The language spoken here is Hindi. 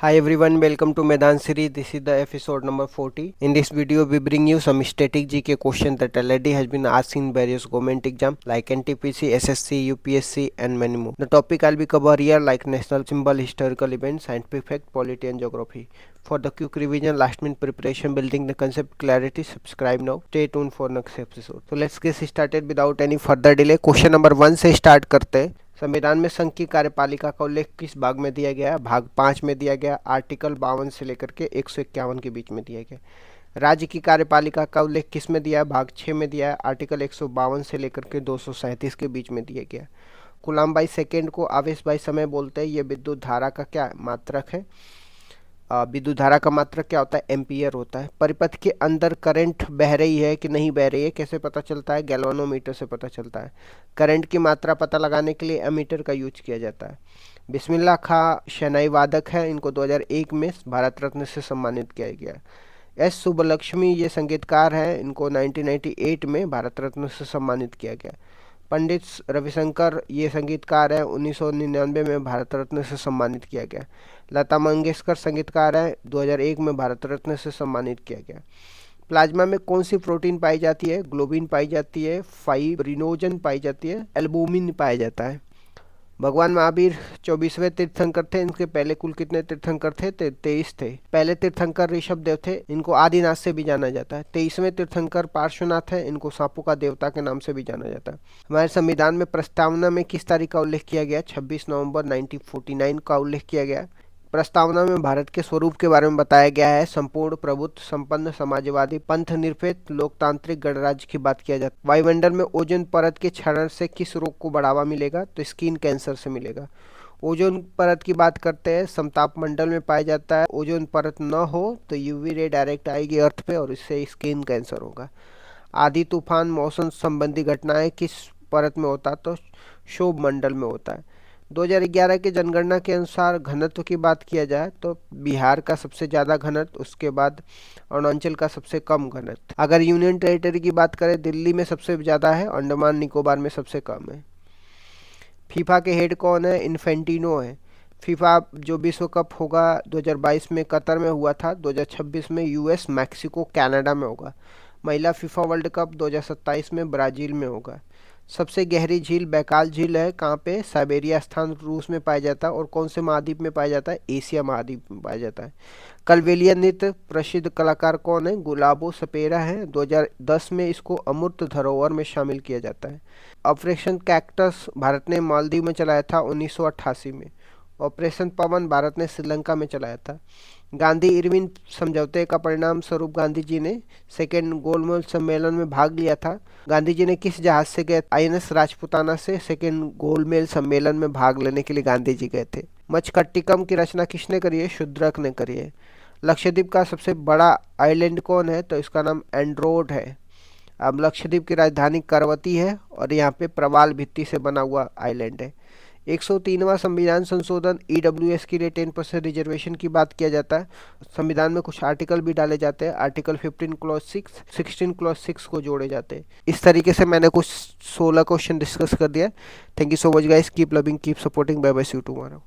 Hi everyone, welcome to Medan series. This is the episode number 40. In this video, we bring you some static GK questions that already has been asked in various government exams like NTPC, SSC, UPSC and many more. The topic I'll be cover here like national symbol, historical events, scientific fact, polity and geography. For the quick revision, last minute preparation, building the concept clarity, subscribe now. Stay tuned for next episode. So let's get started without any further delay. Question number 1 से स्टार्ट करते हैं। संविधान में संघ की कार्यपालिका का उल्लेख किस भाग में दिया गया है? भाग 5 में दिया गया। आर्टिकल 52 से लेकर के 151 के बीच में दिया गया। राज्य की कार्यपालिका का उल्लेख किस में दिया है? भाग 6 में दिया है। आर्टिकल 152 से लेकर के 237 के बीच में दिया गया। कूलाम बाई सेकेंड को आवेश बाई समय बोलते हैं। ये विद्युत धारा का क्या मात्रक है? विद्युत धारा का मात्रक क्या होता है? एम्पियर होता है। परिपथ के अंदर करंट बह रही है कि नहीं बह रही है कैसे पता चलता है? गैल्वेनोमीटर से पता चलता है। करंट की मात्रा पता लगाने के लिए एमीटर का यूज किया जाता है। बिस्मिल्लाह खां शहनाई वादक है, इनको 2001 में भारत रत्न से सम्मानित किया गया। एस सुब्बलक्ष्मी ये संगीतकार हैं, इनको 1998 में भारत रत्न से सम्मानित किया गया। पंडित रविशंकर ये संगीतकार हैं, 1999 में भारत रत्न से सम्मानित किया गया। लता मंगेशकर संगीतकार हैं, 2001 में भारत रत्न से सम्मानित किया गया। प्लाज्मा में कौन सी प्रोटीन पाई जाती है? ग्लोबिन पाई जाती है, फाइब्रिनोजन पाई जाती है, एल्बुमिन पाया जाता है। भगवान महावीर 24वें तीर्थंकर थे, इनके पहले कुल कितने तीर्थंकर थे? 23 थे। पहले तीर्थंकर ऋषभ देव थे, इनको आदिनाथ से भी जाना जाता है। 23वें तीर्थंकर पार्श्वनाथ है, इनको सांपों का देवता के नाम से भी जाना जाता है। हमारे संविधान में प्रस्तावना में किस तारीख का उल्लेख किया गया? 26 नवंबर 1949 का उल्लेख किया गया। प्रस्तावना में भारत के स्वरूप के बारे में बताया गया है। संपूर्ण प्रभुत्व संपन्न समाजवादी पंथ निरपेक्ष लोकतांत्रिक गणराज्य की बात किया जाता है। वायुमंडल में ओजोन परत के क्षरण से किस रोग को बढ़ावा मिलेगा? तो स्किन कैंसर से मिलेगा। ओजोन परत की बात करते हैं, समताप मंडल में पाया जाता है। ओजोन परत न हो तो यूवी रे डायरेक्ट आएगी अर्थ पे और इससे स्किन कैंसर होगा। आधी तूफान मौसम संबंधी घटनाएं किस परत में होता है? तो क्षोभ मंडल में होता है। 2011 की जनगणना के अनुसार घनत्व की बात किया जाए तो बिहार का सबसे ज़्यादा घनत्व, उसके बाद अरुणाचल का सबसे कम घनत्व। अगर यूनियन टेरिटरी की बात करें, दिल्ली में सबसे ज़्यादा है, अंडमान निकोबार में सबसे कम है। फीफा के हेड कौन है? इन्फेंटिनो है। फीफा जो विश्व कप होगा 2022 में कतर में हुआ था, 2026 में यूएस, मैक्सिको, कनाडा में होगा। महिला फीफा वर्ल्ड कप 2027 में ब्राज़ील में होगा। सबसे गहरी झील बैकाल झील है, कहाँ पे? साइबेरिया स्थान रूस में पाया जाता है। और कौन से महाद्वीप में पाया जाता है? एशिया महाद्वीप में पाया जाता है। कलवेलिया नृत्य प्रसिद्ध कलाकार कौन है? गुलाबो सपेरा है, 2010 में इसको अमूर्त धरोहर में शामिल किया जाता है। ऑपरेशन कैक्टस भारत ने मालदीव में चलाया था 1988 में। ऑपरेशन पवन भारत ने श्रीलंका में चलाया था। गांधी इरविन समझौते का परिणाम स्वरूप गांधी जी ने सेकेंड गोलमेज सम्मेलन में भाग लिया था। गांधी जी ने किस जहाज से गए? आईएनएस राजपूताना से सेकेंड गोलमेज सम्मेलन में भाग लेने के लिए गांधी जी गए थे। मचकट्टिकम की रचना किसने करी है? शूद्रक ने करी है। लक्षद्वीप का सबसे बड़ा आइलैंड कौन है? तो इसका नाम एंड्रोड है। अब लक्षद्वीप की राजधानी करवती है और यहाँ पे प्रवाल भित्ति से बना हुआ आइलैंड है। 103वां संविधान संशोधन ईडब्ल्यूएस के लिए 10% रिजर्वेशन की बात किया जाता है। संविधान में कुछ आर्टिकल भी डाले जाते हैं। आर्टिकल 15 क्लॉज 6, 16 क्लॉज 6 को जोड़े जाते हैं। इस तरीके से मैंने कुछ 16 क्वेश्चन डिस्कस कर दिया। Thank you so much guys, keep loving, keep supporting, bye bye, see you tomorrow.